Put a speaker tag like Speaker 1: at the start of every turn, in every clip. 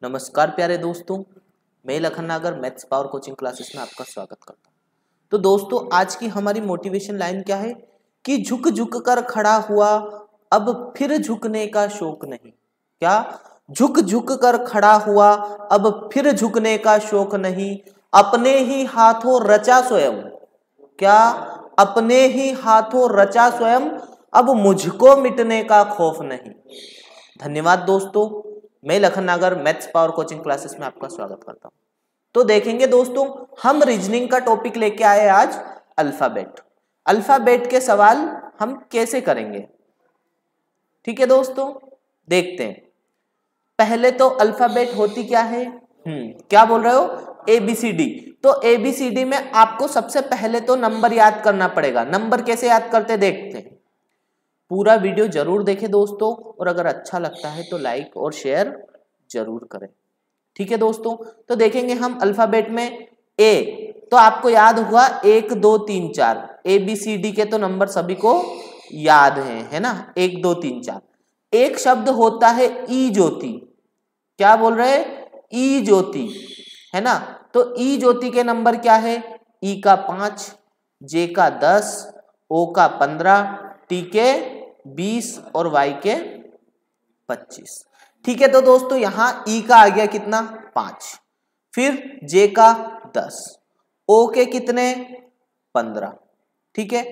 Speaker 1: नमस्कार प्यारे दोस्तों, मैं लखन नागर मैथ्स पावर कोचिंग क्लासेस में आपका स्वागत करता हूँ। तो दोस्तों, आज की हमारी मोटिवेशन लाइन क्या है कि झुक झुक कर खड़ा हुआ, अब फिर झुकने का शौक नहीं। क्या? झुक झुक कर खड़ा हुआ, अब फिर झुकने का शौक नहीं। अपने ही हाथों रचा स्वयं। क्या? अपने ही हाथों रचा स्वयं, अब मुझको मिटने का खौफ नहीं। धन्यवाद दोस्तों, मैं लखन नागर मैथ्स पावर कोचिंग क्लासेस में आपका स्वागत करता हूं। तो देखेंगे दोस्तों, हम रीजनिंग का टॉपिक लेके आए आज अल्फाबेट। अल्फाबेट के सवाल हम कैसे करेंगे, ठीक है दोस्तों, देखते हैं। पहले तो अल्फाबेट होती क्या है? क्या बोल रहे हो? ABCD। तो ABCD में आपको सबसे पहले तो नंबर याद करना पड़ेगा। नंबर कैसे याद करते देखते हैं। पूरा वीडियो जरूर देखें दोस्तों, और अगर अच्छा लगता है तो लाइक और शेयर जरूर करें, ठीक है दोस्तों। तो देखेंगे हम अल्फाबेट में ए, तो आपको याद हुआ 1 2 3 4। ABCD के तो नंबर सभी को याद है ना, 1 2 3 4। एक शब्द होता है ई ज्योति। क्या बोल रहे हैं? ई ज्योति, है ना। तो ई ज्योति के नंबर क्या है? ई का 5, जे का 10, ओ का 15, टी के 20 और वाई के 25। ठीक है, तो दोस्तों यहां ई का आ गया कितना? 5, फिर जे का 10, ओ के कितने? 15, ठीक है,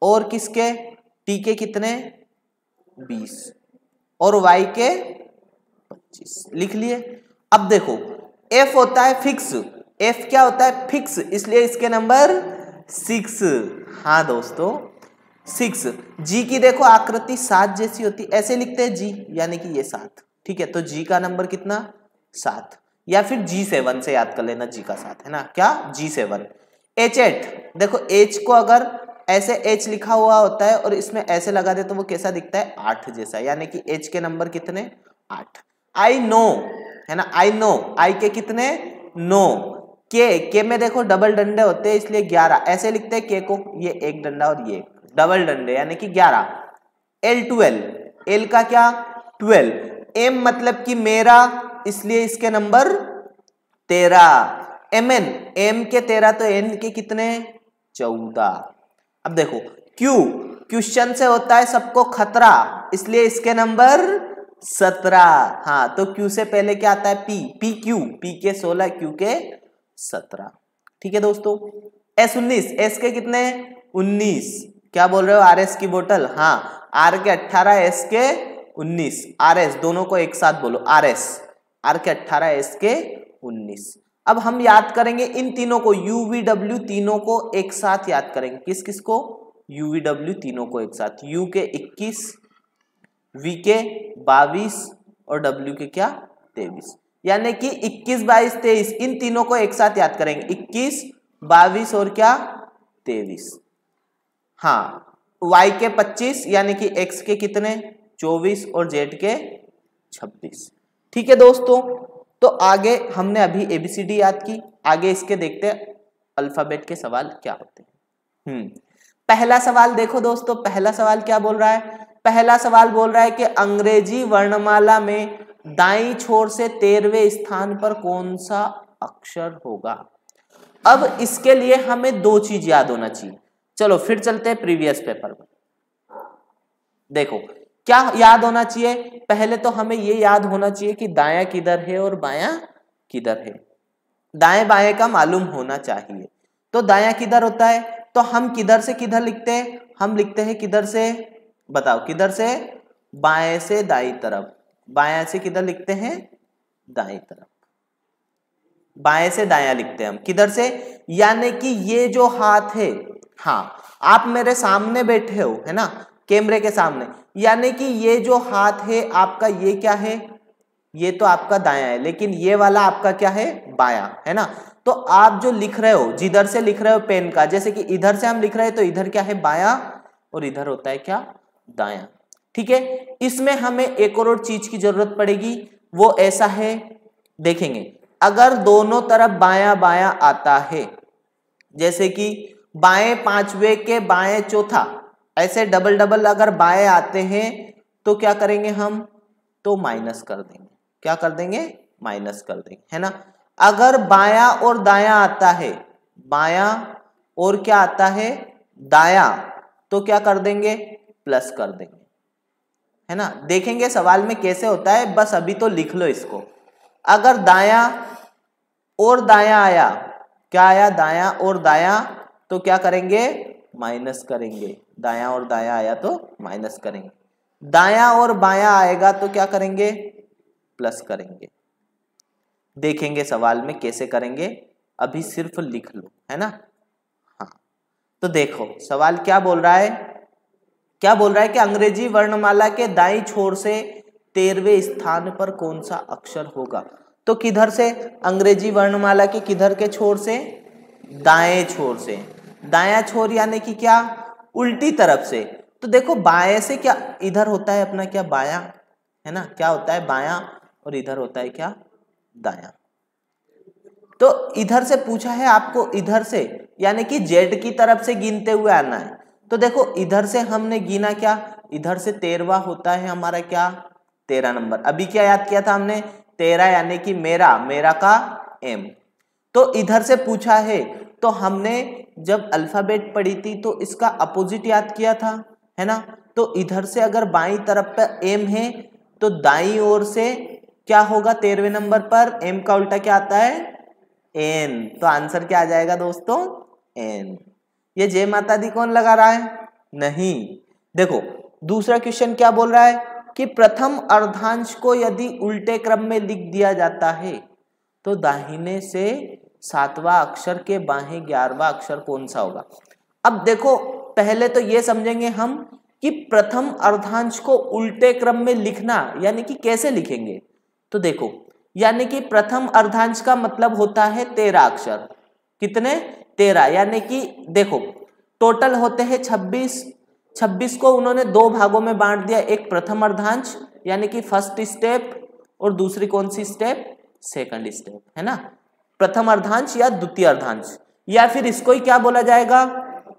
Speaker 1: और किसके? टी के कितने? 20 और वाई के 25। लिख लिए। अब देखो, एफ होता है फिक्स। एफ क्या होता है? फिक्स, इसलिए इसके नंबर 6। हाँ दोस्तों, 6। जी की देखो आकृति 7 जैसी होती, ऐसे लिखते हैं जी, यानी कि ये 7, ठीक है। तो जी का नंबर कितना? 7, या फिर G7 से याद कर लेना, जी का 7, है ना। क्या? G7। H8, देखो H को अगर ऐसे H लिखा हुआ होता है और इसमें ऐसे लगा दे तो वो कैसा दिखता है? 8 जैसा, यानी कि H के नंबर कितने? 8। आई नो, है ना, आई नो, आई के कितने? 9। के में देखो डबल डंडे होते हैं, इसलिए 11, ऐसे लिखते हैं के को, ये एक डंडा और ये डबल डंडे, यानी कि 11। L12, L का क्या? 12। M मतलब कि मेरा, इसलिए इसके नंबर 13। MN, M के 13 तो N के कितने? 14। अब देखो Q, क्वेश्चन से होता है सबको खतरा, इसलिए इसके नंबर 17। हाँ, तो Q से पहले क्या आता है? PQ, P के 16, Q के 17, ठीक है दोस्तों। S19, S के कितने? 19। क्या बोल रहे हो? RS की बोतल। हाँ, R के 18, S के 19। RS दोनों को एक साथ बोलो, RS, R के 18, S के 19। अब हम याद करेंगे इन तीनों को, UVW तीनों को एक साथ याद करेंगे। किस किस को? UVW तीनों को एक साथ। U के 21, V के 22 और W के क्या? 23, यानी कि 21 22 23, इन तीनों को एक साथ याद करेंगे। 21 22 और क्या? 23। हाँ, Y के 25, यानी कि X के कितने? 24 और Z के 26, ठीक है दोस्तों। तो आगे हमने अभी ABCD याद की, आगे इसके देखते हैं अल्फाबेट के सवाल क्या होते हैं। पहला सवाल देखो दोस्तों, पहला सवाल क्या बोल रहा है? पहला सवाल बोल रहा है कि अंग्रेजी वर्णमाला में दाईं छोर से 13वें स्थान पर कौन सा अक्षर होगा? अब इसके लिए हमें दो चीज याद होना चाहिए। चलो फिर चलते हैं प्रीवियस पेपर में। देखो क्या याद होना चाहिए? पहले तो हमें ये याद होना चाहिए कि दायां किधर है और बायां किधर है। दाएं बाएं का मालूम होना चाहिए। तो दायां किधर होता है? तो हम किधर से किधर लिखते हैं? हम लिखते हैं किधर से? बताओ, किधर से? बाएं से दाईं तरफ। बाएं से किधर लिखते हैं? दाईं तरफ। बाएं से दायां लिखते हैं हम। किधर से? यानी कि ये जो हाथ है, हाँ, आप मेरे सामने बैठे हो, है ना, कैमरे के सामने, यानी कि ये जो हाथ है आपका, ये क्या है? ये तो आपका दायां है, लेकिन ये वाला आपका क्या है? बायां, है ना। तो आप जो लिख रहे हो, जिधर से लिख रहे हो पेन का, जैसे कि इधर से हम लिख रहे हैं तो इधर क्या है? बायां, और इधर होता है क्या? दायां, ठीक है। इसमें हमें एक और चीज की जरूरत पड़ेगी, वो ऐसा है, देखेंगे अगर दोनों तरफ बायां बायां आता है, जैसे कि बाएं पांचवें के बाएं चौथा, ऐसे डबल डबल अगर बाएं आते हैं तो क्या करेंगे हम? तो माइनस कर देंगे। क्या कर देंगे? माइनस कर देंगे, है ना। अगर बायां और दायां आता है, बायां और क्या आता है, दायां, तो क्या कर देंगे, प्लस कर देंगे, है ना। देखेंगे सवाल में कैसे होता है, बस अभी तो लिख लो इसको। अगर दायां और दायां आया, क्या आया, दायां और दायां, तो क्या करेंगे, माइनस करेंगे। दायां और दायां आया तो माइनस करेंगे। दायां और बायां आएगा तो क्या करेंगे, प्लस करेंगे। देखेंगे सवाल में कैसे करेंगे, अभी सिर्फ लिख लो, है ना। हाँ, तो देखो सवाल क्या बोल रहा है, क्या बोल रहा है कि अंग्रेजी वर्णमाला के दाईं छोर से 13वें स्थान पर कौन सा अक्षर होगा। तो किधर से, अंग्रेजी वर्णमाला के किधर के छोर से, दाएं छोर से। दायां छोर यानी कि क्या, उल्टी तरफ से। तो देखो बाएं से क्या इधर होता है अपना क्या, बायां, है ना, क्या होता है बायां, और इधर होता है क्या, दायां। तो इधर से पूछा है आपको, इधर से यानी कि जेड की तरफ से गिनते हुए आना है। तो देखो इधर से हमने गिना क्या, इधर से 13वां होता है हमारा क्या, 13 नंबर। अभी क्या याद किया था हमने, 13 यानी कि मेरा, मेरा का एम। तो इधर से पूछा है, तो हमने जब अल्फाबेट पढ़ी थी तो इसका अपोजिट याद किया था, है ना। तो इधर से अगर बाईं तरफ पर एम है तो दाईं ओर से क्या होगा, 13वें नंबर पर एम का उल्टा क्या आता है, एन। तो आंसर क्या आ जाएगा दोस्तों, एन। ये जय माता दी कौन लगा रहा है, नहीं। देखो दूसरा क्वेश्चन क्या बोल रहा है कि प्रथम अर्धांश को यदि उल्टे क्रम में लिख दिया जाता है तो दाहिने से 7वां अक्षर के बाहें 11वां अक्षर कौन सा होगा। अब देखो पहले तो ये समझेंगे हम कि प्रथम अर्धांश को उल्टे क्रम में लिखना यानी कि कैसे लिखेंगे। तो देखो यानी कि प्रथम अर्धांश का मतलब होता है 13 अक्षर। कितने, 13। यानी कि देखो टोटल होते हैं 26। 26 को उन्होंने दो भागों में बांट दिया, एक प्रथम अर्धांश यानी कि फर्स्ट स्टेप, और दूसरी कौन सी स्टेप, सेकंड स्टेप, है ना। प्रथम अर्धांश या द्वितीय अर्धांश, या फिर इसको ही क्या बोला जाएगा,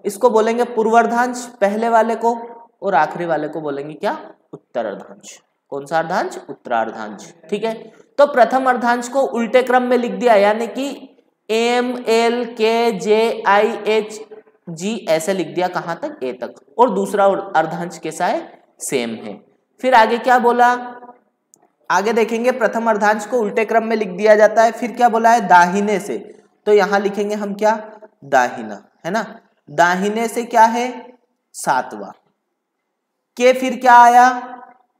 Speaker 1: इसको बोलेंगे पूर्वार्धांश पहले वाले को, और आखिरी वाले को बोलेंगे क्या, उत्तरार्धांश। कौन सा अर्धांश, उत्तरार्धांश, ठीक है। तो प्रथम अर्धांश को उल्टे क्रम में लिख दिया यानी कि एम एल के जे आई एच जी ऐसे लिख दिया, कहां तक, ए तक। और दूसरा अर्धांश कैसा है, सेम है। फिर आगे क्या बोला, आगे देखेंगे प्रथम अर्धांश को उल्टे क्रम में लिख दिया जाता है। फिर क्या बोला है, दाहिने से। तो यहां लिखेंगे हम क्या, दाहिना, है ना। दाहिने से क्या है, 7वां के। फिर क्या आया,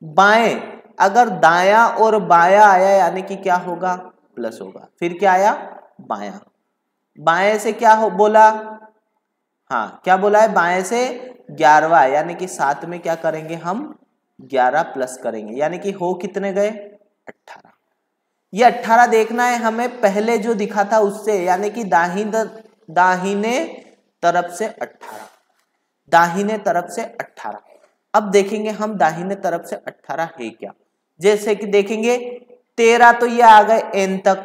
Speaker 1: बाएं। अगर दायां और बायां आया यानी कि क्या होगा, प्लस होगा। फिर क्या आया, बायां। बाएं से क्या हो बोला, हाँ क्या बोला है, बाएं से 11वां यानी कि 7 में क्या करेंगे हम, 11 प्लस करेंगे, यानी कि हो कितने गए, 18। ये 18 देखना है हमें पहले जो दिखा था उससे, यानी कि दाहिने तरफ से 18, दाहिने तरफ से 18। अब देखेंगे हम दाहिने तरफ से 18 है क्या। जैसे कि देखेंगे 13 तो ये आ गए एन तक,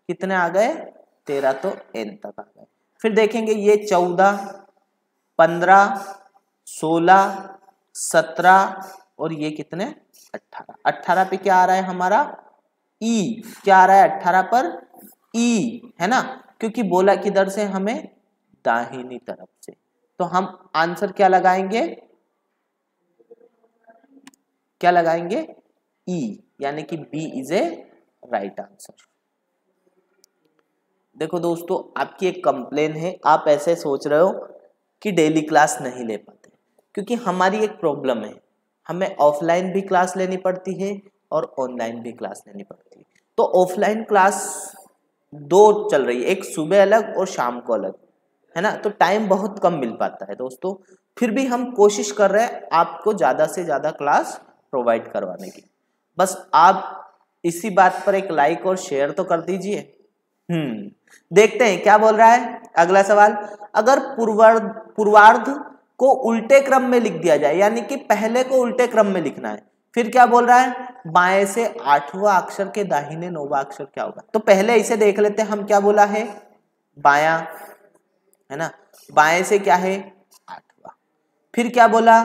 Speaker 1: कितने आ गए, 13 तो एन तक आ गए। फिर देखेंगे ये 14, 15, 16, 17 और ये कितने, 18। 18 पे क्या आ रहा है हमारा, ई। क्या आ रहा है 18 पर, ई, है ना, क्योंकि बोला किधर से हमें, दाहिनी तरफ से। तो हम आंसर क्या लगाएंगे, क्या लगाएंगे, ई, यानी कि B is a right answer. देखो दोस्तों आपकी एक कंप्लेन है, आप ऐसे सोच रहे हो कि डेली क्लास नहीं ले पाते, क्योंकि हमारी एक प्रॉब्लम है, हमें ऑफलाइन भी क्लास लेनी पड़ती है और ऑनलाइन भी क्लास लेनी पड़ती है। तो ऑफलाइन क्लास 2 चल रही है, एक सुबह अलग और शाम को अलग, है ना। तो टाइम बहुत कम मिल पाता है दोस्तों। फिर भी हम कोशिश कर रहे हैं आपको ज़्यादा से ज़्यादा क्लास प्रोवाइड करवाने की। बस आप इसी बात पर एक लाइक और शेयर तो कर दीजिए। देखते हैं क्या बोल रहा है अगला सवाल। अगर पूर्वार्ध को उल्टे क्रम में लिख दिया जाए, यानी कि पहले को उल्टे क्रम में लिखना है। फिर क्या बोल रहा है, बाएं से 8वां अक्षर के दाहिने 9वां अक्षर क्या होगा। तो पहले इसे देख लेते हैं, हम क्या बोला है, बायां, है ना। बाएं से क्या है, 8वां। फिर क्या बोला,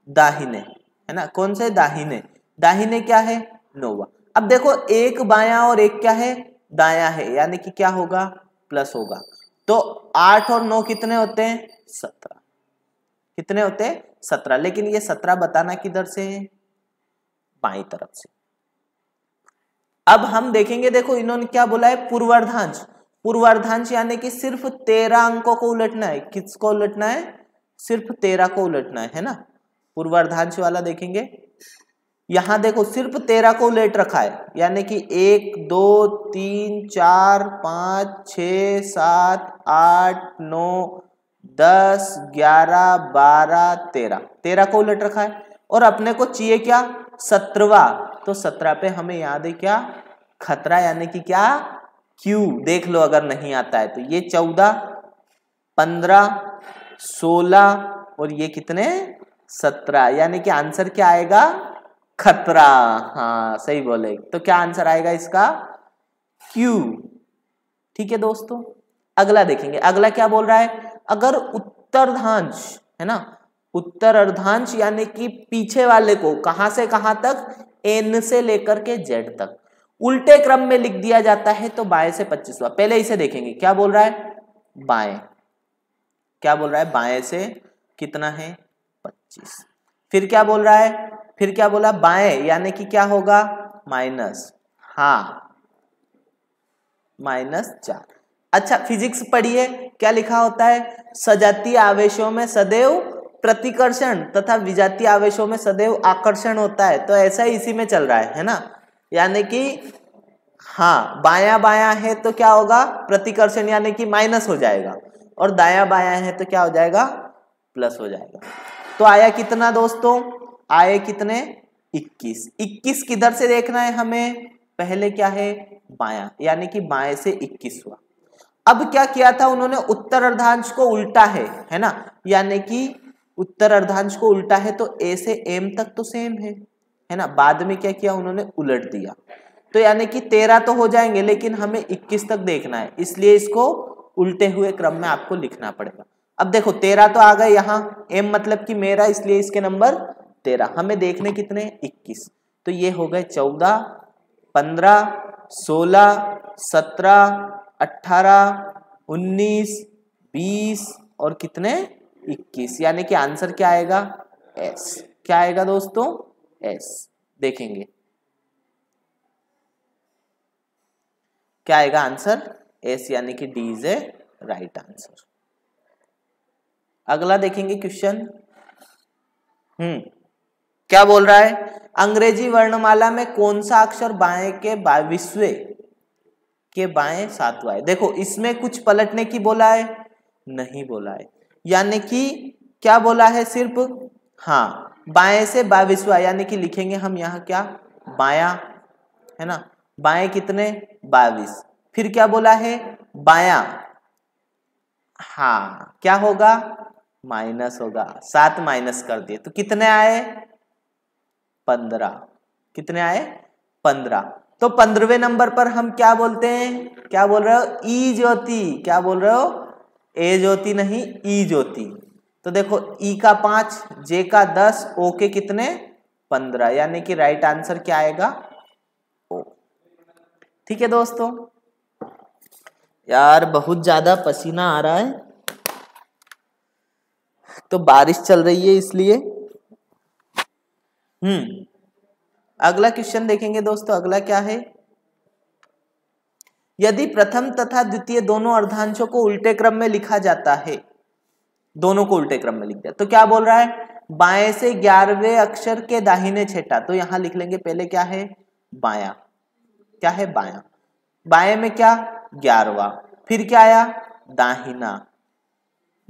Speaker 1: दाहिने, है ना, कौन से, दाहिने। दाहिने क्या है, 9वां। अब देखो एक बायां और एक क्या है, दायां है, यानी कि क्या होगा, प्लस होगा। तो 8 और 9 कितने होते हैं, 17। कितने होते हैं, 17। लेकिन ये 17 बताना किधर से है, बाईं तरफ से। अब हम देखेंगे, देखो इन्होंने क्या बोला है, पूर्वार्धांश। पूर्वार्धांश यानी कि सिर्फ 13 अंकों को उलटना है। किसको उलटना है, सिर्फ 13 को उलटना है ना। पूर्वार्धांश वाला देखेंगे, यहां देखो सिर्फ 13 को उलट रखा है, यानी कि 1 2 3 4 5 6 7 8 9 10 11 12 13, 13 को उलट रखा है। और अपने को चाहिए क्या, 17वां। तो 17 पे हमें याद है क्या, खतरा, यानी कि क्या, क्यू। देख लो अगर नहीं आता है तो ये 14 15 16 और ये कितने, 17, यानी कि आंसर क्या आएगा, खतरा। हाँ सही बोले, तो क्या आंसर आएगा इसका, क्यू। ठीक है दोस्तों, अगला देखेंगे। अगला क्या बोल रहा है, अगर उत्तरार्धांश है ना, उत्तरार्धांश यानी कि पीछे वाले को कहां से कहां तक, एन से लेकर के जेड तक उल्टे क्रम में लिख दिया जाता है तो बाएं से 25वां। पहले इसे देखेंगे, क्या बोल रहा है, बाएं, क्या बोल रहा है, बाएं से कितना है, 25। फिर क्या बोल रहा है, फिर क्या बोला, बाएं यानी कि क्या होगा, माइनस, हाँ -4। अच्छा फिजिक्स पढ़िए, क्या लिखा होता है, सजातीय आवेशों में सदैव प्रतिकर्षण तथा विजातीय आवेशों में सदैव आकर्षण होता है। तो ऐसा ही इसी में चल रहा है ना, यानी कि हाँ बायां बायां है तो क्या होगा, प्रतिकर्षण यानी कि माइनस हो जाएगा, और दायां बायां है तो क्या हो जाएगा, प्लस हो जाएगा। तो आया कितना दोस्तों, आए कितने, 21। 21 किधर से देखना है हमें, पहले क्या है, बायां, यानी कि बाएं से 21 हुआ। अब क्या किया था उन्होंने, उत्तरार्धांश को उल्टा है ना, यानी कि उत्तरार्धांश को उल्टा है तो ए से एम तक तो सेम है ना। बाद में क्या किया उन्होंने, उलट दिया। तो यानी कि 13 तो हो जाएंगे, लेकिन हमें 21 तक देखना है, इसलिए इसको उल्टे हुए क्रम में आपको लिखना पड़ेगा। अब देखो 13 तो आ गए यहाँ, एम मतलब कि मेरा, इसलिए इसके नंबर 13। हमें देखने कितने, 21। तो ये हो गए 14 15 16 17 18 19 20 और कितने, 21, यानी कि आंसर क्या आएगा, एस। क्या आएगा दोस्तों, एस। देखेंगे क्या आएगा आंसर, एस, यानी कि D is a right answer. अगला देखेंगे क्वेश्चन। क्या बोल रहा है, अंग्रेजी वर्णमाला में कौन सा अक्षर बाएं के 22वें के बाएं 7वां है। देखो इसमें कुछ पलटने की बोला है, नहीं बोला है, यानी कि क्या बोला है, सिर्फ हाँ बाएं से 22वां, यानी कि लिखेंगे हम यहाँ क्या, बायां, है ना, बाएं कितने, 22। फिर क्या बोला है, बायां, हाँ क्या होगा, माइनस होगा, 7 माइनस कर दिए तो कितने आए, 15। कितने आए, 15। तो 15वें नंबर पर हम क्या बोलते हैं, क्या बोल रहे हो, ई ज्योति। क्या बोल रहे हो, ए ज्योति नहीं, ई ज्योति। तो देखो ई का 5, जे का 10, ओ के कितने, 15, यानी कि राइट आंसर क्या आएगा, ओ। ठीक है दोस्तों, यार बहुत ज्यादा पसीना आ रहा है, तो बारिश चल रही है इसलिए। अगला क्वेश्चन देखेंगे दोस्तों। अगला क्या है, यदि प्रथम तथा द्वितीय दोनों अर्धांशों को उल्टे क्रम में लिखा जाता है, दोनों को उल्टे क्रम में लिख दिया, तो क्या बोल रहा है, बाएं से 11वें अक्षर के दाहिने छेटा। तो यहां लिख लेंगे पहले क्या है, बायां, क्या है, बायां, बाएं में क्या, 11वां। फिर क्या आया, दाहिना,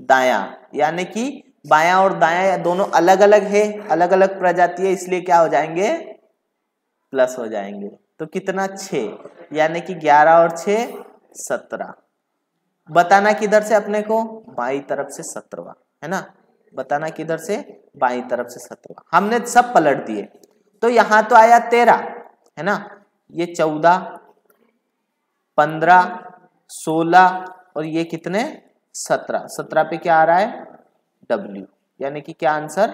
Speaker 1: दायां, यानी कि बायां और दायां दोनों अलग अलग है, अलग अलग प्रजाति है, इसलिए क्या हो जाएंगे, प्लस हो जाएंगे। तो कितना, 6, यानी कि 11 और 6 17। बताना किधर से अपने को, बाईं तरफ से 17वां, है ना, बताना किधर से, बाईं तरफ से 17वां। हमने सब पलट दिए, तो यहां तो आया 13, है ना, ये 14 15 16 और ये कितने, 17। 17 पे क्या आ रहा है, W, यानी कि क्या answer,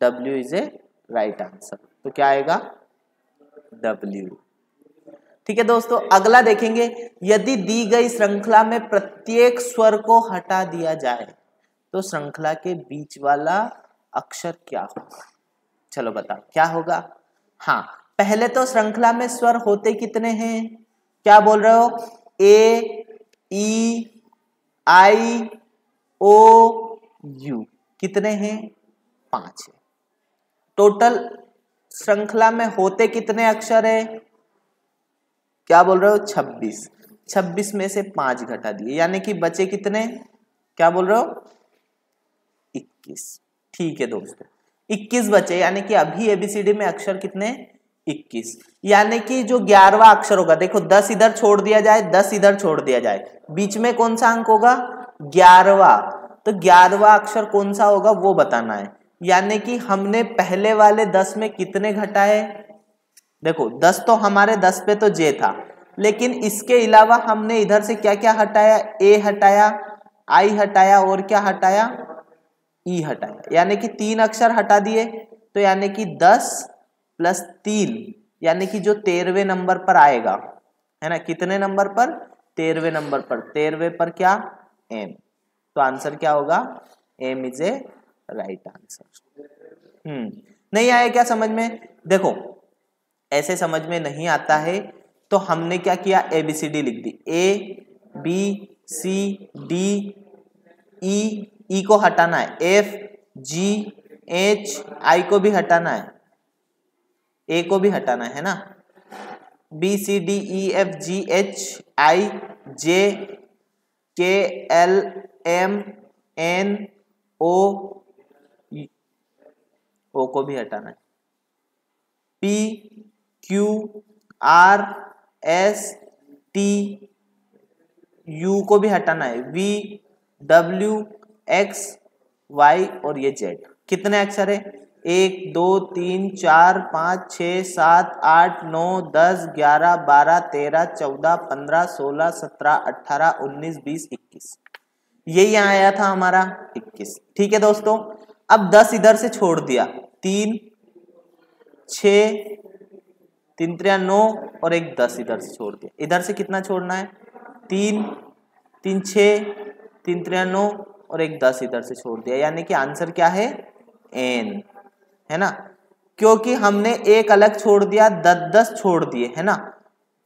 Speaker 1: W is a right answer. तो क्या आएगा, W। ठीक है दोस्तों, अगला देखेंगे, यदि दी गई श्रृंखला में प्रत्येक स्वर को हटा दिया जाए तो श्रृंखला के बीच वाला अक्षर क्या होगा। चलो बताओ क्या होगा। हाँ, पहले तो श्रृंखला में स्वर होते कितने हैं, क्या बोल रहे हो, ए ई आई ओ यू, कितने हैं, 5 है। टोटल श्रृंखला में होते कितने अक्षर है, क्या बोल रहे हो, 26। 26 में से 5 घटा दिए, यानी कि बचे कितने, क्या बोल रहे हो, 21। ठीक है दोस्तों, 21 बचे, यानी कि अभी एबीसीडी में अक्षर कितने, 21। यानी कि जो 11वां अक्षर होगा, देखो 10 इधर छोड़ दिया जाए, 10 इधर छोड़ दिया जाए, बीच में कौन सा अंक होगा, 11वां। तो 11वां अक्षर कौन सा होगा वो बताना है। यानी कि हमने पहले वाले 10 में कितने घटाए, देखो 10 तो हमारे 10 पे तो जे था, लेकिन इसके अलावा हमने इधर से क्या क्या हटाया, ए हटाया, आई हटाया और क्या हटाया, ई हटाया, यानी कि 3 अक्षर हटा दिए। तो यानी कि 10 + 3 यानी कि जो 13वें नंबर पर आएगा, है ना, कितने नंबर पर, 13वें नंबर पर, 13वें पर क्या, एम। तो आंसर क्या होगा, M is a right answer. नहीं आया क्या समझ में, देखो ऐसे समझ में नहीं आता है तो हमने क्या किया, एबीसीडी लिख दी, ए बी सी डी ई को हटाना है, एफ जी एच आई को भी हटाना है, ए को भी हटाना है ना, B C D E F G H I J K L M N O को भी हटाना है, P Q R S T U को भी हटाना है, वी डब्ल्यू एक्स वाई और ये जेड। कितने अक्षर है, 1 2 3 4 5 6 7 8 9 10 11 12 13 14 15 16 17 18 19 20 21, ये यहाँ आया था हमारा 21। ठीक है दोस्तों, अब 10 इधर से छोड़ दिया, 3 6 3 3 9 और एक 10 इधर से छोड़ दिया, इधर से कितना छोड़ना है, 3 3 6 3 3 9 और एक 10 इधर से छोड़ दिया, यानी कि आंसर क्या है, एन, है ना, क्योंकि हमने एक अलग छोड़ दिया, 10 छोड़ दिए, है ना,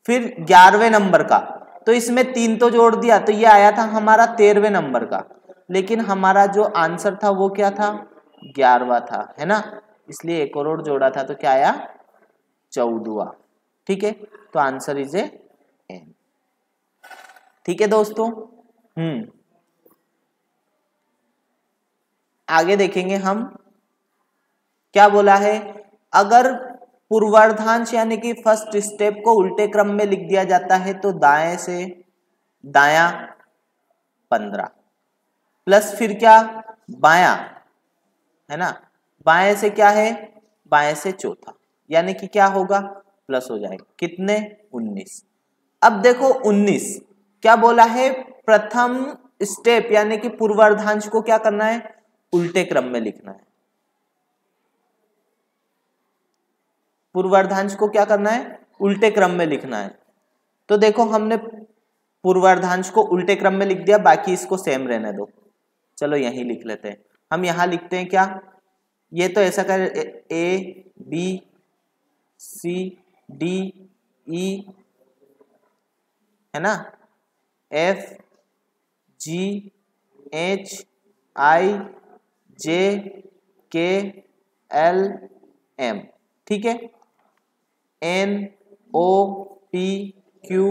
Speaker 1: फिर 11वें नंबर का, तो इसमें 3 तो जोड़ दिया, तो ये आया था हमारा 13वें नंबर का, लेकिन हमारा जो आंसर था वो क्या था, 11वां था, है ना, इसलिए एक और जोड़ा था, तो क्या आया, 14वां। ठीक है, तो आंसर इज ए एन। ठीक है दोस्तों, आगे देखेंगे हम, क्या बोला है, अगर पूर्वार्धांश यानी कि फर्स्ट स्टेप को उल्टे क्रम में लिख दिया जाता है तो दाएं से दायां 15 प्लस फिर क्या, बायां, है ना, बाएं से क्या है, बाएं से चौथा, यानी कि क्या होगा, प्लस हो जाएगा, कितने, 19। अब देखो 19 क्या बोला है, प्रथम स्टेप यानी कि पूर्वार्धांश को क्या करना है, उल्टे क्रम में लिखना है, पूर्वार्धांश को क्या करना है, उल्टे क्रम में लिखना है। तो देखो हमने पूर्वार्धांश को उल्टे क्रम में लिख दिया, बाकी इसको सेम रहने दो, चलो यहीं लिख लेते हैं, हम यहां लिखते हैं क्या, ये तो ऐसा कर, ए बी सी डी ई, है ना, F G H I J K L M, ठीक है, N O P Q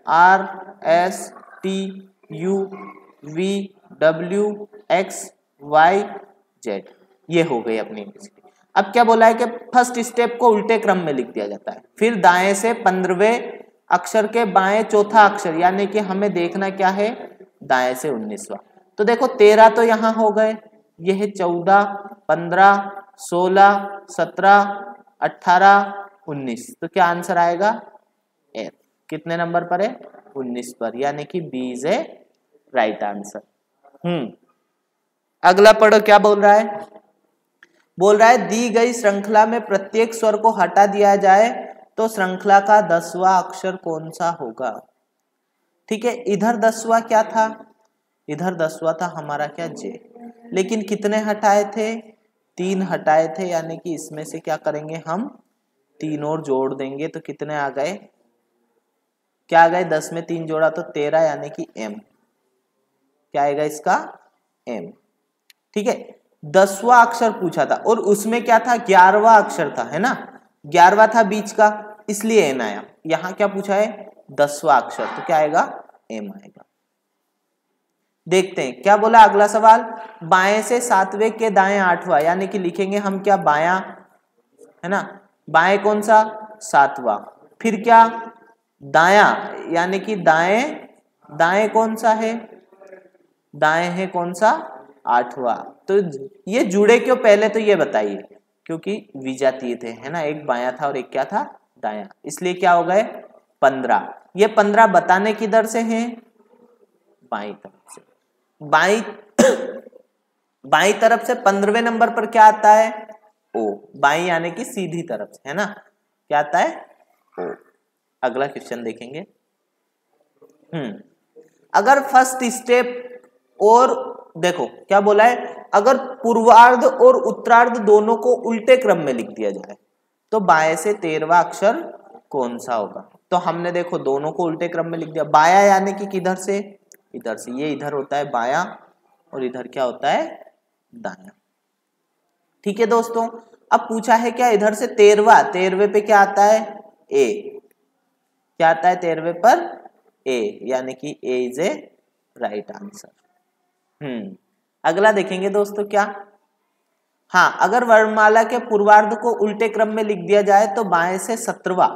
Speaker 1: R S T U V W X Y Z, ये हो गई अपनी एबीसीडी। अब क्या बोला है कि फर्स्ट स्टेप को उल्टे क्रम में लिख दिया जाता है, फिर दाएं से 15वें अक्षर के बाएं चौथा अक्षर, यानी कि हमें देखना क्या है, दाएं से 19वां। तो देखो 13 तो यहां हो गए, ये है 14 15 16 17 18 19, तो क्या आंसर आएगा, एफ। कितने नंबर पर है, 19 पर, यानी कि B is a right answer. अगला पढ़ो क्या बोल रहा है, बोल रहा है दी गई श्रृंखला में प्रत्येक स्वर को हटा दिया जाए तो श्रृंखला का 10वां अक्षर कौन सा होगा? ठीक है, इधर 10वां क्या था? इधर 10वां था हमारा क्या? जे। लेकिन कितने हटाए थे? 3 हटाए थे, यानी कि इसमें से क्या करेंगे हम? 3 और जोड़ देंगे तो कितने आ गए? क्या आ गए? 10 में 3 जोड़ा तो 13, यानी कि एम। क्या आएगा इसका? एम। ठीक है, 10वां अक्षर पूछा था और उसमें क्या था? 11वां अक्षर था, है ना? 11वां था बीच का, इसलिए एन आया। यहां क्या पूछा है? 10वां अक्षर, तो क्या आएगा? एम आएगा। देखते हैं क्या बोला अगला सवाल। बाएं से 7वें के दाएं 8वां, यानी कि लिखेंगे हम क्या? बायां, है ना? बाएं कौन सा? 7वां। फिर क्या? दायां, यानी कि दाएं, दाएं कौन सा है? दाएं है कौन सा? 8वां। तो ये जुड़े क्यों पहले तो ये बताइए। क्योंकि विजातीय थे, है ना? एक बायां था और एक क्या था? दायां, इसलिए क्या हो गए? 15। ये 15 बताने किधर से हैं? बाई तरफ से। बाई बाई तरफ से 15वें नंबर पर क्या आता है? ओ। बाई यानी कि सीधी तरफ से, है ना? क्या आता है? ओ। अगला क्वेश्चन देखेंगे। अगर फर्स्ट स्टेप और देखो क्या बोला है, अगर पूर्वार्ध और उत्तरार्ध दोनों को उल्टे क्रम में लिख दिया जाए तो बाएं से 13वां अक्षर कौन सा होगा? तो हमने देखो दोनों को उल्टे क्रम में लिख दिया। बाया यानी कि किधर से? इधर से। ये इधर होता है बाया और इधर क्या होता है? दाया। ठीक है दोस्तों, अब पूछा है क्या? इधर से 13वां, 13वें पे क्या आता है? ए। क्या आता है 13वें पर? ए, यानी कि ए इज ए राइट आंसर। अगला देखेंगे दोस्तों क्या। हाँ, अगर वर्णमाला के पूर्वार्ध को उल्टे क्रम में लिख दिया जाए तो बाएं से 17वां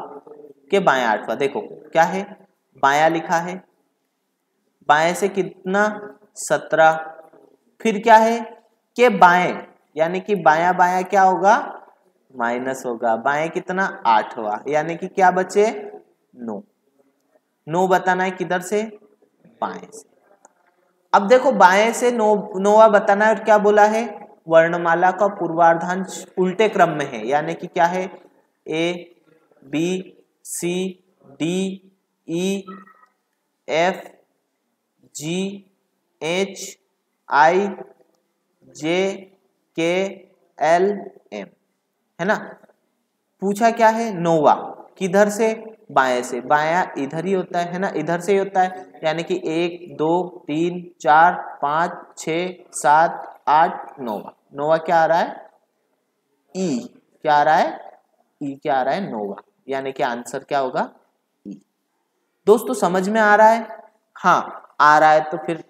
Speaker 1: के बाएं 8वां। देखो क्या है? बायां लिखा है, बाएं से कितना? 17। फिर क्या है? के बाएं, यानी कि बायां बायां क्या होगा? माइनस होगा। बाएं कितना? 8वां, यानी कि क्या बचे? 9। 9 बताना है किधर से? बाएं से। अब देखो बाएं से 9वां बताना है और क्या बोला है? वर्णमाला का पूर्वार्धांश उल्टे क्रम में है, यानी कि क्या है? ए, B, C, D, E, F, G, H, I, J, K, L, M, है ना? पूछा क्या है? 9वां किधर से? बाएं से। बायां इधर ही होता है ना? इधर से ही होता है, यानी कि 1 2 3 4 5 6 7 8 9वां। 9वां क्या आ रहा है? ई। क्या आ रहा है? ई क्या आ रहा है? 9वां, यानी कि आंसर क्या होगा? ई। दोस्तों समझ में आ रहा है? हाँ आ रहा है तो फिर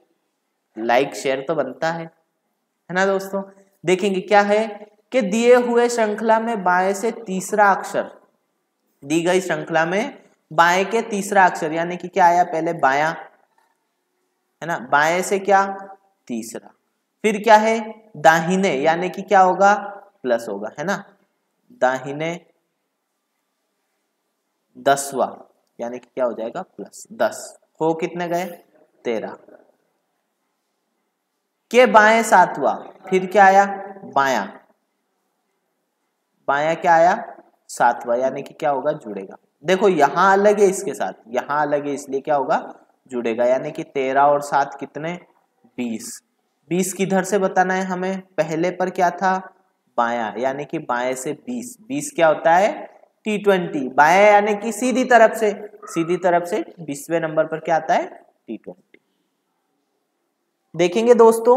Speaker 1: लाइक शेयर तो बनता है ना दोस्तों। देखेंगे क्या है कि दिए हुए श्रृंखला में बाएं से तीसरा अक्षर, दी गई श्रृंखला में बाएं के तीसरा अक्षर, यानी कि क्या आया? पहले बायां, है ना? बाएं से क्या? तीसरा। फिर क्या है? दाहिने, यानी कि क्या होगा? प्लस होगा, है ना? दाहिने 10वां, यानी कि क्या हो जाएगा? प्लस 10। हो कितने गए? 13। के बाएं 7वां। फिर क्या आया? बायां। बायां क्या आया? 7वां, यानी कि क्या होगा? जुड़ेगा। देखो यहां अलग है इसके साथ, यहां अलग है, इसलिए क्या होगा? जुड़ेगा। यानी कि 13 और 7 कितने? 20। 20 किधर से बताना है हमें? पहले पर क्या था? बायां, यानी कि बाएं से 20। 20 क्या होता है? T20। बायां यानी कि सीधी तरफ से, सीधी तरफ से 20वें नंबर पर क्या आता है? T20। देखेंगे दोस्तों,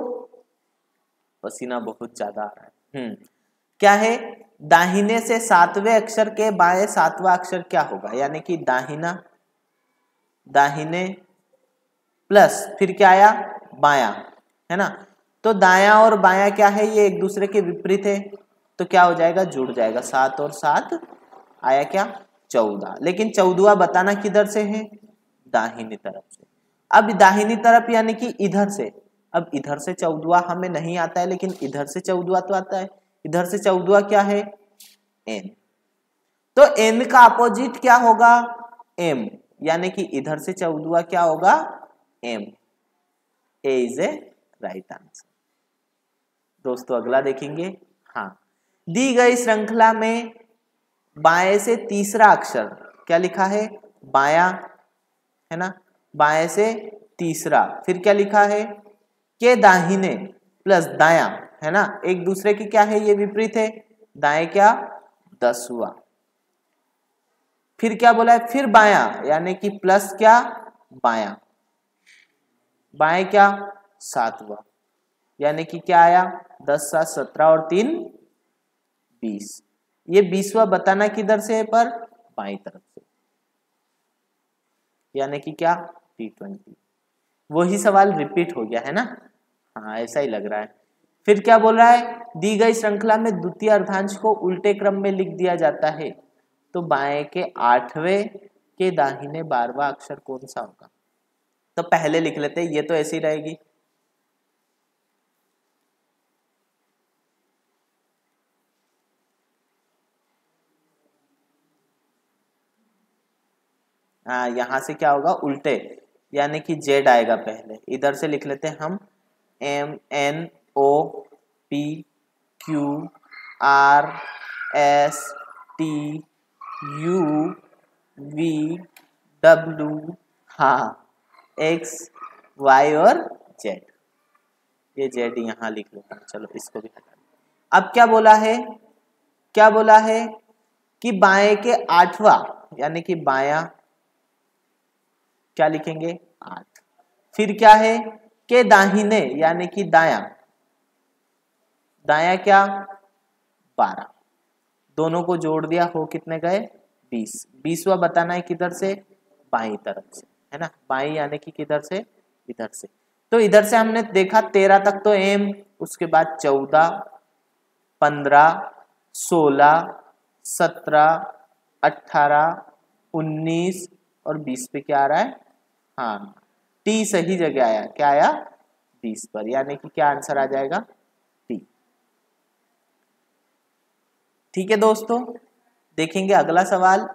Speaker 1: पसीना बहुत ज्यादा आ रहा है। क्या है? दाहिने से 7वें अक्षर के बाएं 7वां अक्षर क्या होगा? यानी कि दाहिना, दाहिने प्लस फिर क्या आया? बायां, है ना? तो दायां और बायां क्या है? ये एक दूसरे के विपरीत है, तो क्या हो जाएगा? जुड़ जाएगा। 7 और 7 आया क्या? 14। लेकिन 14वां बताना किधर से है? दाहिनी तरफ से। अब दाहिनी तरफ यानी कि इधर से। अब इधर से 14वां हमें नहीं आता है, लेकिन इधर से 14वां तो आता है। इधर से 14वां क्या है? एन। तो एन का अपोजिट क्या होगा? एम, यानी कि इधर से 14वां क्या होगा? M. A is a right answer. दोस्तों अगला देखेंगे। हाँ, दी गई श्रृंखला में बाएं से तीसरा अक्षर क्या लिखा है, बायां, है ना, बाएं से तीसरा, फिर क्या लिखा है, के दाहिने प्लस दायां, है ना, एक दूसरे की क्या है, ये विपरीत है, दाएं क्या 10 हुआ। फिर क्या बोला है, फिर बायां यानी कि प्लस क्या बायां, बाएं क्या 7 हुआ, यानी कि क्या आया 10 7 17 और 3 20। ये 20वां बताना किधर से है, पर बाईं तरफ से, यानी कि क्या T20। वही सवाल रिपीट हो गया है ना, हाँ ऐसा ही लग रहा है। फिर क्या बोल रहा है, दी गई श्रृंखला में द्वितीय अर्धांश को उल्टे क्रम में लिख दिया जाता है, तो बाएं के 8वें के दाहिने 12वां अक्षर कौन सा होगा। तो पहले लिख लेते हैं, ये तो ऐसी रहेगी, यहां से क्या होगा उल्टे, यानी कि जेड आएगा पहले, इधर से लिख लेते हैं हम MNOPQRSTUVW, हाँ XY और Z, ये Z यहाँ लिख लूंगा, चलो इसको भी हटा। अब क्या बोला है, क्या बोला है कि बाएं के 8वां, यानी कि बायां क्या लिखेंगे 8, फिर क्या है के दाहिने यानी कि दायां, दायां क्या 12, दोनों को जोड़ दिया हो कितने गए 20। 20वां बताना है किधर से, बाईं तरफ से, है ना, बाईं यानी कि किधर से, इधर से। तो इधर से हमने देखा 13 तक तो एम, उसके बाद 14 15 16 17 18 19 और 20 पे क्या आ रहा है, हाँ टी सही जगह आया, क्या आया 20 पर, यानी कि क्या आंसर आ जाएगा टी। ठीक है दोस्तों, देखेंगे अगला सवाल।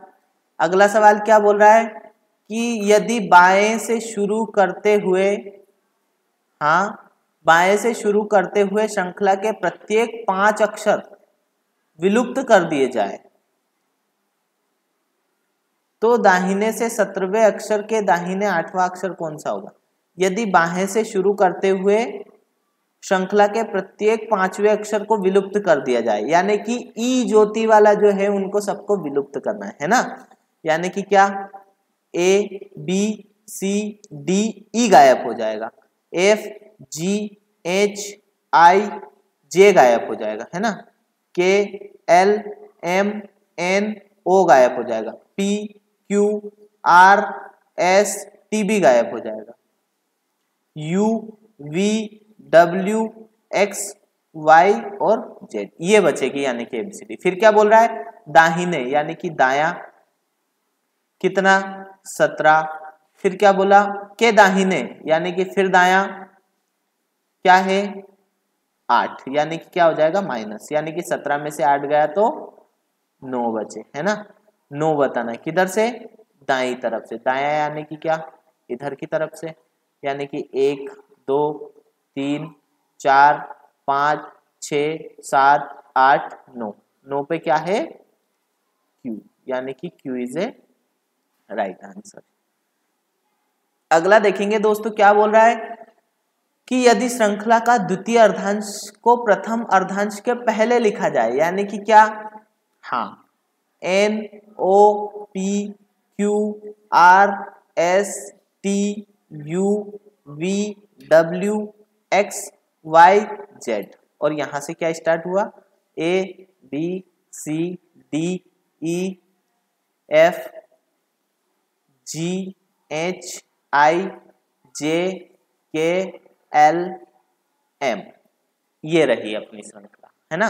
Speaker 1: अगला सवाल क्या बोल रहा है कि यदि बाएं से शुरू करते हुए, हाँ बाएं से शुरू करते हुए श्रृंखला के प्रत्येक 5 अक्षर विलुप्त कर दिए जाए, तो दाहिने से 17वें अक्षर के दाहिने 8वां अक्षर कौन सा होगा। यदि बाएं से शुरू करते हुए श्रृंखला के प्रत्येक 5वें अक्षर को विलुप्त कर दिया जाए, यानी कि ई ज्योति वाला जो है उनको सबको विलुप्त करना है ना, यानी कि क्या A B C D E गायब हो जाएगा, F G H I J गायब हो जाएगा, है ना, K L M N O गायब हो जाएगा, P Q R S T भी गायब हो जाएगा, U V W X Y और Z ये बचेगी, यानी कि ABCD। फिर क्या बोल रहा है, दाहिने यानी कि दायां कितना 17, फिर क्या बोला के दाहिने यानी कि फिर दायां क्या है 8, यानी कि क्या हो जाएगा माइनस, यानी कि 17 में से 8 गया तो 9 बचे, है ना, 9 बताना है किधर से, दाई तरफ से, दाया यानी कि क्या इधर की तरफ से, यानी कि 1 2 3 4 5 6 7 8 9, 9 पे क्या है Q, यानी कि Q is a right answer. अगला देखेंगे दोस्तों क्या बोल रहा है कि यदि श्रृंखला का द्वितीय अर्धांश को प्रथम अर्धांश के पहले लिखा जाए, यानी कि क्या, हाँ N O P Q R S T U V W X Y Z, और यहां से क्या स्टार्ट हुआ A B C D E F G H I J K L M, ये रही अपनी श्रृंखला, है ना,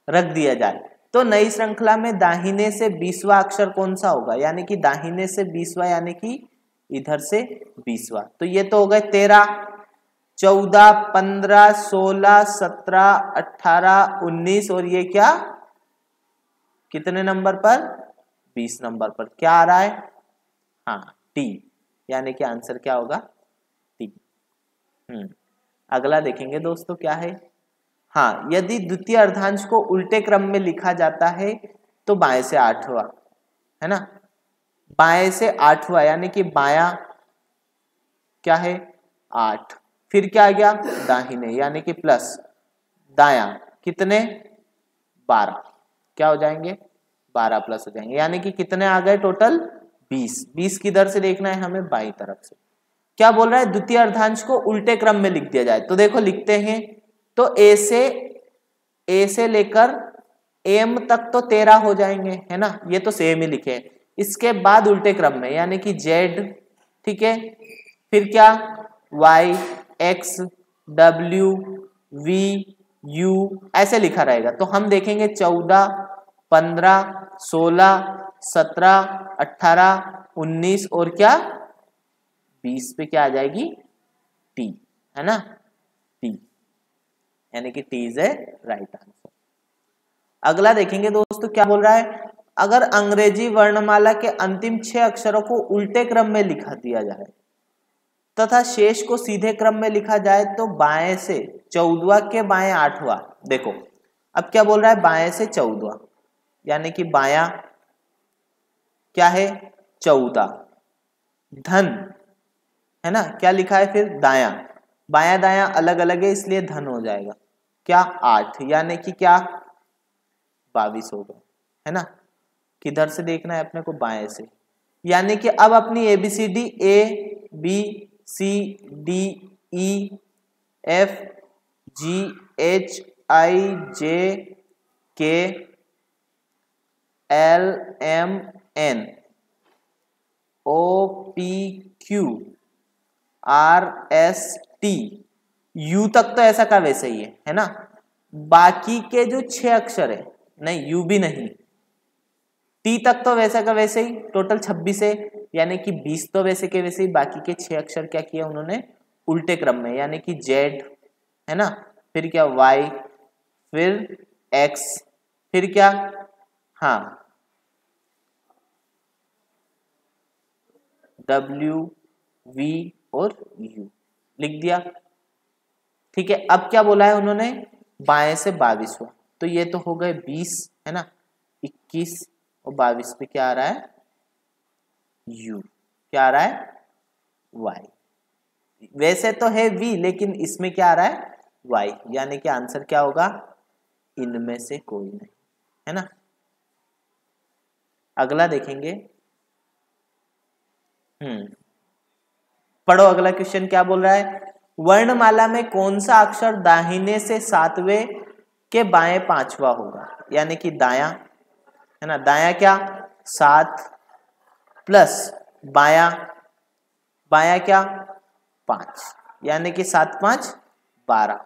Speaker 1: रख दिया जाए तो नई श्रृंखला में दाहिने से 20वां अक्षर कौन सा होगा, यानी कि दाहिने से 20वां यानी कि इधर से 20वां, तो ये तो हो गए 13 14 15 16 17 18 19 और ये क्या कितने नंबर पर 20 नंबर पर क्या आ रहा है, हाँ टी, यानी कि आंसर क्या होगा टी। अगला देखेंगे दोस्तों क्या है, हाँ यदि द्वितीय अर्धांश को उल्टे क्रम में लिखा जाता है तो बाएं से 8वां, है ना, बाएं से 8वां, यानी कि बायां क्या है 8, फिर क्या आ गया दाहिने यानी कि प्लस, दायां कितने 12, क्या हो जाएंगे 12 प्लस हो जाएंगे, यानी कि कितने आ गए टोटल 20। 20 किधर से देखना है हमें बाईं तरफ से। क्या बोल रहा है द्वितीय अर्धांश को उल्टे क्रम में लिख दिया जाए, तो देखो लिखते हैं, तो ए से लेकर एम तक तो 13 हो जाएंगे, है ना, ये तो सेम ही लिखे हैं। इसके बाद उल्टे क्रम में यानी कि जेड, ठीक है, फिर क्या Y, X, W, V, U ऐसे लिखा रहेगा। तो हम देखेंगे 14, 15, 16, 17, 18, 19 और क्या 20 पे क्या आ जाएगी टी, है ना, टी, यानी कि T is a right answer. अगला देखेंगे दोस्तों क्या बोल रहा है, अगर अंग्रेजी वर्णमाला के अंतिम 6 अक्षरों को उल्टे क्रम में लिखा दिया जाए तथा शेष को सीधे क्रम में लिखा जाए तो बाएं से 14वां के बाएं 8वां, देखो अब क्या बोल रहा है बाएं से 14वां, यानी कि बायां क्या है 14, धन, है ना, क्या लिखा है फिर दायां, बायां दायां अलग अलग है इसलिए धन हो जाएगा क्या 8, यानी कि क्या 22 होगा, है ना, किधर से देखना है अपने को बाएं से। यानी कि अब अपनी ABCD A B C D E F G H I J K L M N O P Q R S T U तक तो ऐसा का वैसे ही है ना, बाकी के जो 6 अक्षर है, नहीं यू भी नहीं, टी तक तो वैसा का वैसे ही, टोटल 26 है, यानी कि 20 तो वैसे के वैसे ही, बाकी के 6 अक्षर क्या किया उन्होंने उल्टे क्रम में, यानी कि जेड, है ना, फिर क्या वाई, फिर एक्स, फिर क्या हाँ डब्ल्यू, वी और यू लिख दिया, ठीक है। अब क्या बोला है उन्होंने बाएं से 22वां, तो ये तो हो गए 20, है ना, 21 और 22 पे क्या आ रहा है u, क्या आ रहा है y, वैसे तो है v लेकिन इसमें क्या आ रहा है y, यानी कि आंसर क्या होगा इनमें से कोई नहीं, है ना। अगला देखेंगे, पढ़ो अगला क्वेश्चन क्या बोल रहा है, वर्णमाला में कौन सा अक्षर दाहिने से 7वें के बाएं 5वां होगा, यानी कि दायां, है ना, दायां क्या 7 प्लस बायां, बायां क्या 5, यानी कि 7 5 12,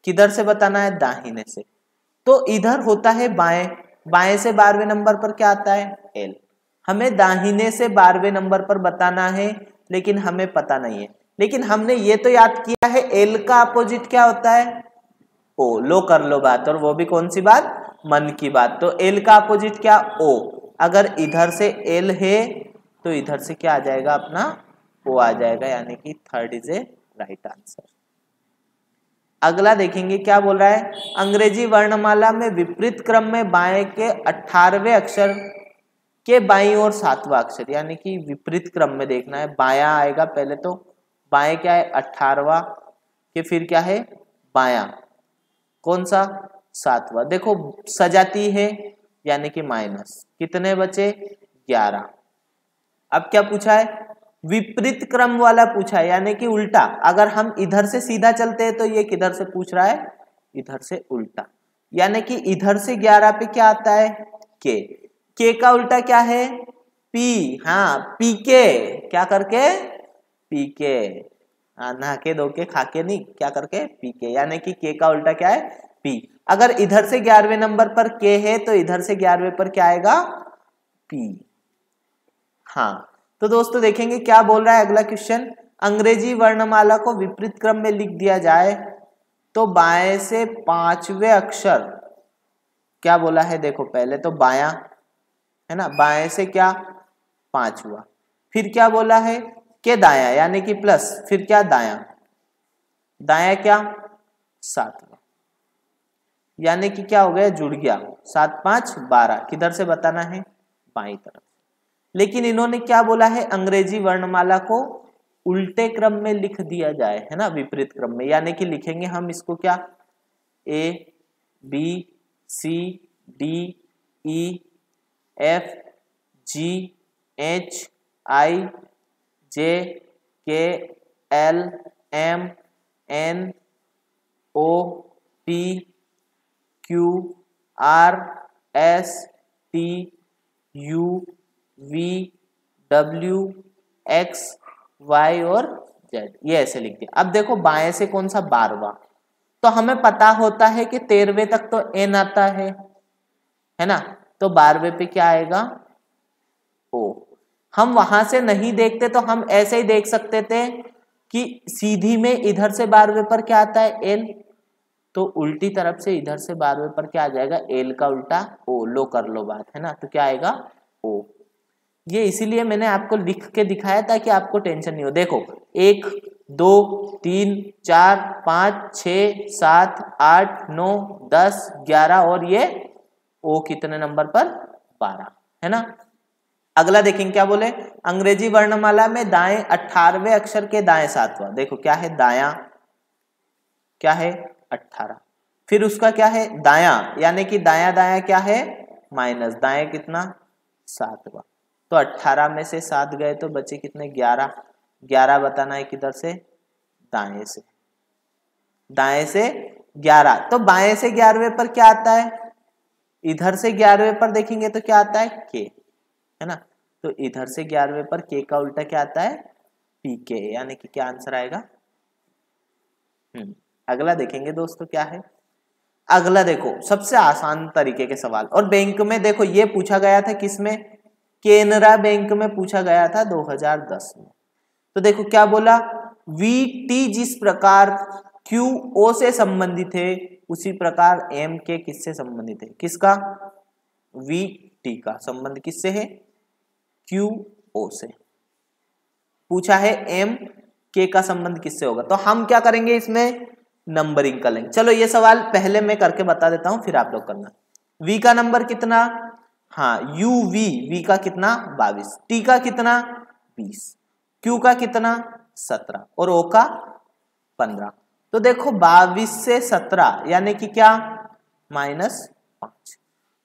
Speaker 1: किधर से बताना है दाहिने से, तो इधर होता है बाएं, बाएं से 12वें नंबर पर क्या आता है एल, हमें दाहिने से 12वें नंबर पर बताना है लेकिन हमें पता नहीं है, लेकिन हमने ये तो याद किया है एल का अपोजिट क्या होता है ओ, लो कर लो बात, और वो भी कौन सी बात मन की बात, तो एल का अपोजिट क्या ओ, अगर इधर से एल है तो इधर से क्या आ जाएगा अपना ओ आ जाएगा, यानी कि third is a right answer. अगला देखेंगे क्या बोल रहा है, अंग्रेजी वर्णमाला में विपरीत क्रम में बाएं के 18वें अक्षर के बाईं ओर 7वां अक्षर, यानी कि विपरीत क्रम में देखना है, बायां आएगा पहले, तो बाएं क्या है 18वां के फिर क्या है बायां कौन सा 7वां, देखो सजाती है यानी कि माइनस, कितने बचे 11। अब क्या पूछा है विपरीत क्रम वाला पूछा है, यानी कि उल्टा, अगर हम इधर से सीधा चलते हैं तो ये किधर से पूछ रहा है इधर से उल्टा, यानी कि इधर से 11 पे क्या आता है के का उल्टा क्या है पी, हाँ पी के, क्या करके पी के, हाँ नहा के धो के खा के नहीं, क्या करके पी के, यानी कि के का उल्टा क्या है पी, अगर इधर से 11वें नंबर पर के है तो इधर से 11वें पर क्या आएगा पी। हाँ तो दोस्तों देखेंगे क्या बोल रहा है अगला क्वेश्चन, अंग्रेजी वर्णमाला को विपरीत क्रम में लिख दिया जाए तो बाएं से 5वें अक्षर क्या बोला है, देखो पहले तो बायां, है ना, बाएं से क्या 5वां, फिर क्या बोला है के दायां यानी कि प्लस, फिर क्या दायां, दायां क्या 7वां, यानी कि क्या हो गया, जुड़ गया, 7 5 12, किधर से बताना है, बाईं तरफ। लेकिन इन्होंने क्या बोला है, अंग्रेजी वर्णमाला को उल्टे क्रम में लिख दिया जाए, है ना, विपरीत क्रम में, यानी कि लिखेंगे हम इसको क्या, A B C D E F G H I J K L M N O P Q R S T U V W X Y और Z, ये ऐसे लिख दिया। अब देखो बाएं से कौन सा, 12वां, तो हमें पता होता है कि 13वें तक तो N आता है ना, तो 12वें पे क्या आएगा, O। हम वहां से नहीं देखते तो हम ऐसे ही देख सकते थे कि सीधी में इधर से 12वें पर क्या आता है, L, तो उल्टी तरफ से इधर से 12वें पर क्या आ जाएगा, L का उल्टा O, लो कर लो बात, है ना, तो क्या आएगा, O। ये इसीलिए मैंने आपको लिख के दिखाया ताकि आपको टेंशन नहीं हो। देखो 1 2 3 4 5 6 7 8 9 10 11 और ये O कितने नंबर पर, 12, है ना। अगला देखेंगे क्या बोले, अंग्रेजी वर्णमाला में दाएं 18वें अक्षर के दाएं 7वां, देखो क्या है, दाया क्या है 18, फिर उसका क्या है दाया, यानी कि दाया दाया क्या है माइनस, दाएं कितना 7वां, तो 18 में से 7 गए तो बचे कितने 11, 11 बताना है किधर से, दाएं से, दाएं से 11, तो बाएं से 11वें पर क्या आता है, इधर से 11वें पर देखेंगे तो क्या आता है के, है ना, तो इधर से 11वें पर के का उल्टा क्या आता है, पी के, यानी कि क्या आंसर आएगा। अगला देखेंगे दोस्तों क्या है, अगला देखो सबसे आसान तरीके के सवाल, और बैंक में देखो ये पूछा गया था किसमें, केनरा बैंक में पूछा गया था 2010 में। तो देखो क्या बोला, वी टी जिस प्रकार क्यू ओ से संबंधित है उसी प्रकार एम के किससे संबंधित है, किसका, वी टी का संबंध किससे है, क्यू ओ से, पूछा है एम के का संबंध किससे होगा, तो हम क्या करेंगे इसमें नंबरिंग कर लेंगे। चलो ये सवाल पहले मैं करके बता देता हूं फिर आप लोग करना। वी का नंबर कितना, हाँ यू वी का कितना 22, टी का कितना 20, क्यू का कितना 17 और ओ का 15। तो देखो 22 से 17 यानी कि क्या -5,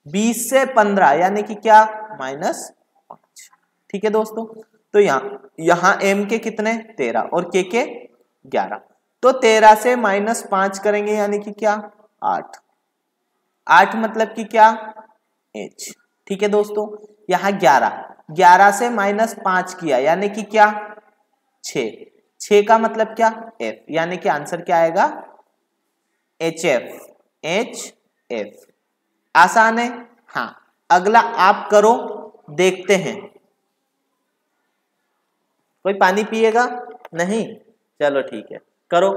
Speaker 1: 20 से 15 यानी कि क्या -5। ठीक है दोस्तों, तो यहां एम के कितने 13 और के 11, तो 13 से -5 करेंगे यानी कि क्या 8, 8 मतलब कि क्या एच। ठीक है दोस्तों, यहां 11 से -5 किया यानी कि क्या 6, 6 का मतलब क्या एफ, यानी कि आंसर क्या आएगा एच एफ, एच एफ। आसान है, हाँ। अगला आप करो, देखते हैं, कोई पानी पिएगा नहीं, चलो ठीक है करो।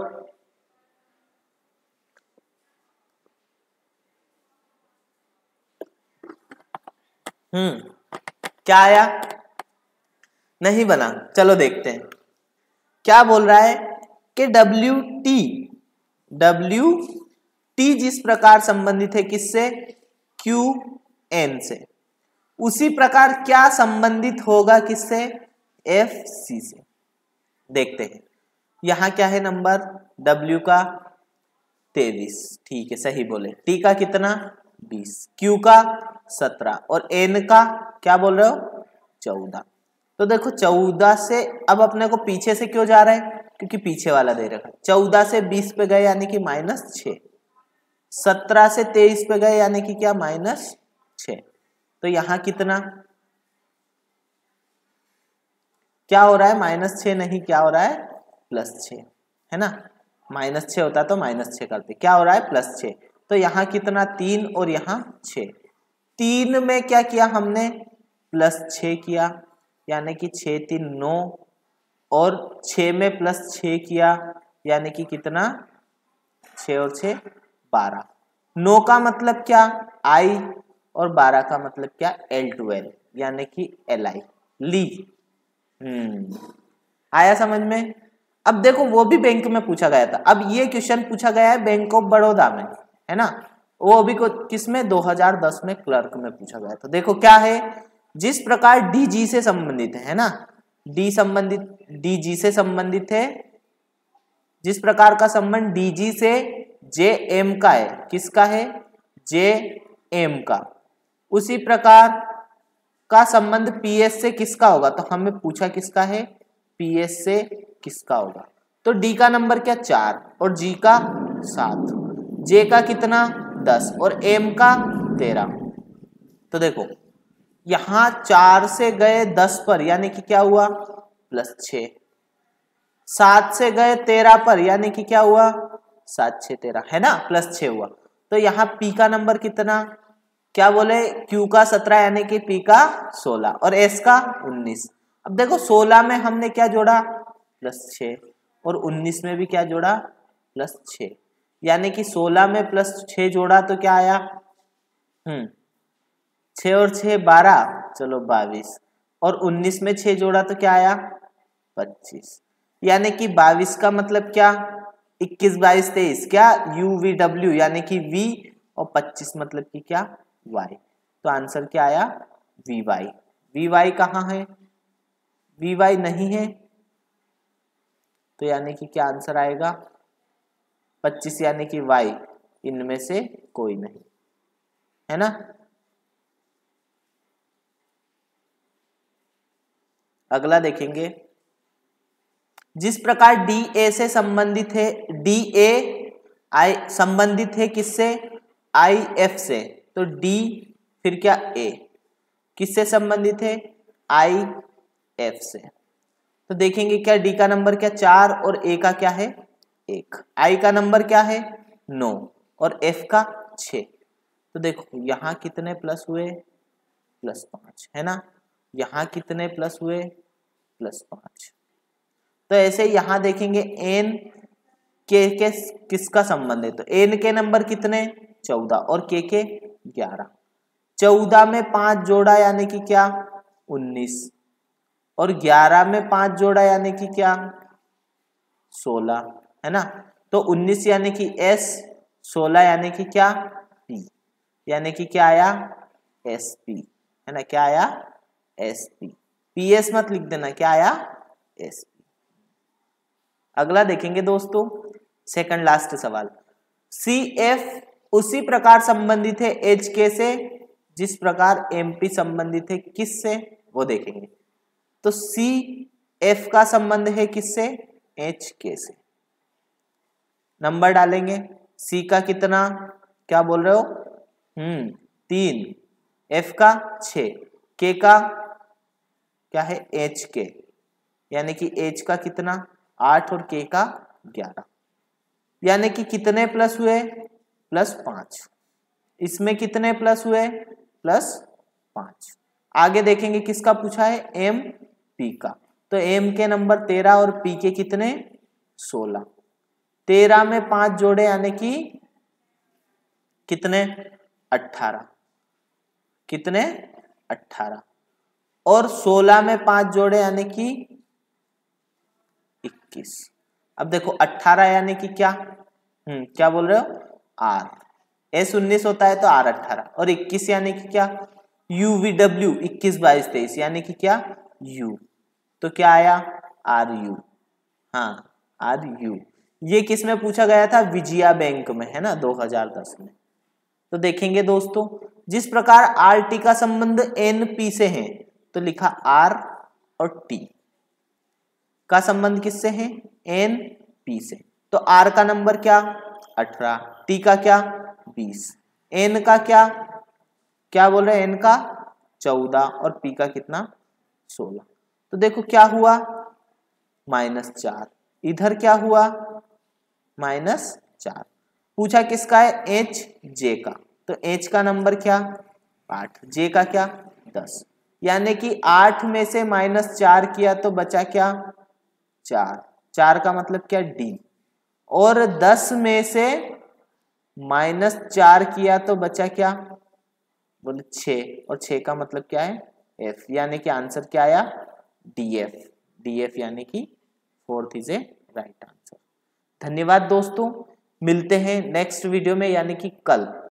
Speaker 1: क्या आया, नहीं बना, चलो देखते हैं क्या बोल रहा है कि डब्ल्यू टी जिस प्रकार संबंधित है किससे, क्यू एन से, उसी प्रकार क्या संबंधित होगा किससे, एफ सी से। देखते हैं, यहां क्या है नंबर, डब्ल्यू का 23, ठीक है सही बोले, टी का कितना 20, क्यू का 17 और एन का क्या बोल रहे हो 14। तो देखो 14 से अब अपने को पीछे से क्यों जा रहा है, क्योंकि पीछे वाला दे रखा है, 14 से 20 पे गए यानी कि -6, 17 से 23 पे गए यानी कि क्या -6, तो यहां कितना क्या हो रहा है -6 नहीं, क्या हो रहा है +6, है ना, -6 होता तो -6 करते, क्या हो रहा है +6, तो यहाँ कितना 3 और यहाँ 6, 3 में क्या किया हमने +6 किया यानी कि 6 3 9, और 6 में +6 किया यानी कि कितना 6 और 6 12, 9 का मतलब क्या आई और 12 का मतलब क्या L12 यानी कि LI ली। आया समझ में। अब देखो वो भी बैंक में पूछा गया था, अब ये क्वेश्चन पूछा गया है बैंक ऑफ बड़ौदा में, है ना, वो अभी किसमें 2010 में क्लर्क में पूछा गया था। देखो क्या है, जिस प्रकार डीजी से संबंधित है ना, डीजी से संबंधित है, जिस प्रकार का संबंध डीजी से जे एम का है, किसका है, जे एम का, उसी प्रकार का संबंध पीएस से किसका होगा, तो हमें पूछा किसका है, पीएस से किसका होगा। तो डी का नंबर क्या 4 और जी का 7, जे का कितना 10 और एम का 13। तो देखो यहां 4 से गए 10 पर यानी कि क्या हुआ +6, 7 से गए 13 पर यानी कि क्या हुआ 7 6 13 है ना, +6 हुआ। तो यहाँ P का नंबर कितना, क्या बोले, Q का 17 यानी कि P का 16 और S का 19। अब देखो 16 में हमने क्या जोड़ा +6 और 19 में भी क्या जोड़ा +6, यानी कि 16 में +6 जोड़ा तो क्या आया 6 और 6 12, चलो 22, और 19 में 6 जोड़ा तो क्या आया 25, यानी कि 22 का मतलब क्या 21 22 23 क्या UVW यानी कि V, और 25 मतलब कि क्या Y। तो आंसर क्या आया VY। VY कहाँ है, VY नहीं है, तो यानी कि क्या आंसर आएगा 25 यानी कि Y, इनमें से कोई नहीं है ना। अगला देखेंगे, जिस प्रकार DA से संबंधित है, DA आई संबंधित है किससे IF से, तो D फिर क्या A किससे संबंधित है IF से। तो देखेंगे क्या D का नंबर क्या 4 और A का क्या है 1, I का नंबर क्या है 9 और F का 6। तो देखो यहाँ कितने प्लस हुए +5 है ना, यहाँ कितने प्लस हुए +5। तो ऐसे यहां देखेंगे n के किसका संबंध है, तो n के नंबर कितने 14 और k के 11। 14 में 5 जोड़ा यानी कि क्या 19 और 11 में 5 जोड़ा यानी कि क्या 16 है ना। तो 19 यानी कि S, 16 यानी कि क्या P, यानी कि क्या आया SP है ना, क्या आया SP। PS मत लिख देना, क्या आया SP। अगला देखेंगे दोस्तों, सेकंड लास्ट सवाल, CF उसी प्रकार संबंधित है HK से जिस प्रकार MP संबंधित है किससे, वो देखेंगे। तो CF का संबंध है किससे HK से, नंबर डालेंगे, C का कितना क्या बोल रहे हो 3, F का 6, K का क्या है HK यानी कि H का कितना 8 और K का 11, यानी कि कितने प्लस हुए +5, इसमें कितने प्लस हुए +5। आगे देखेंगे किसका पूछा है MP का, तो M के नंबर 13 और P के कितने 16। 13 में 5 जोड़े यानी कि कितने 18, कितने 18 और 16 में 5 जोड़े यानी कि 21। अब देखो 18 यानी कि क्या क्या बोल रहे हो R, S 19 होता है तो R 18 और 21 यानी कि क्या UVW 21 22 23 यानी कि क्या U, तो क्या आया RU, हाँ RU। ये किस में पूछा गया था विजया बैंक में है ना 2010 में। तो देखेंगे दोस्तों, जिस प्रकार RT का संबंध NP से है तो लिखा R और T का संबंध किससे है NP से, तो R का नंबर क्या 18, T का क्या 20, N का क्या बोल रहे हैं N का 14 और P का कितना 16। तो देखो क्या हुआ -4, इधर क्या हुआ -4। पूछा किसका है HJ का, तो H का नंबर क्या 8, J का क्या 10, यानी कि 8 में से -4 किया तो बचा क्या 4, 4 का मतलब क्या D, और 10 में से -4 किया तो बचा क्या बोले 6, और 6 का मतलब क्या है F, यानी कि आंसर क्या आया DF यानी कि 4th is a right answer. धन्यवाद दोस्तों, मिलते हैं नेक्स्ट वीडियो में यानी कि कल।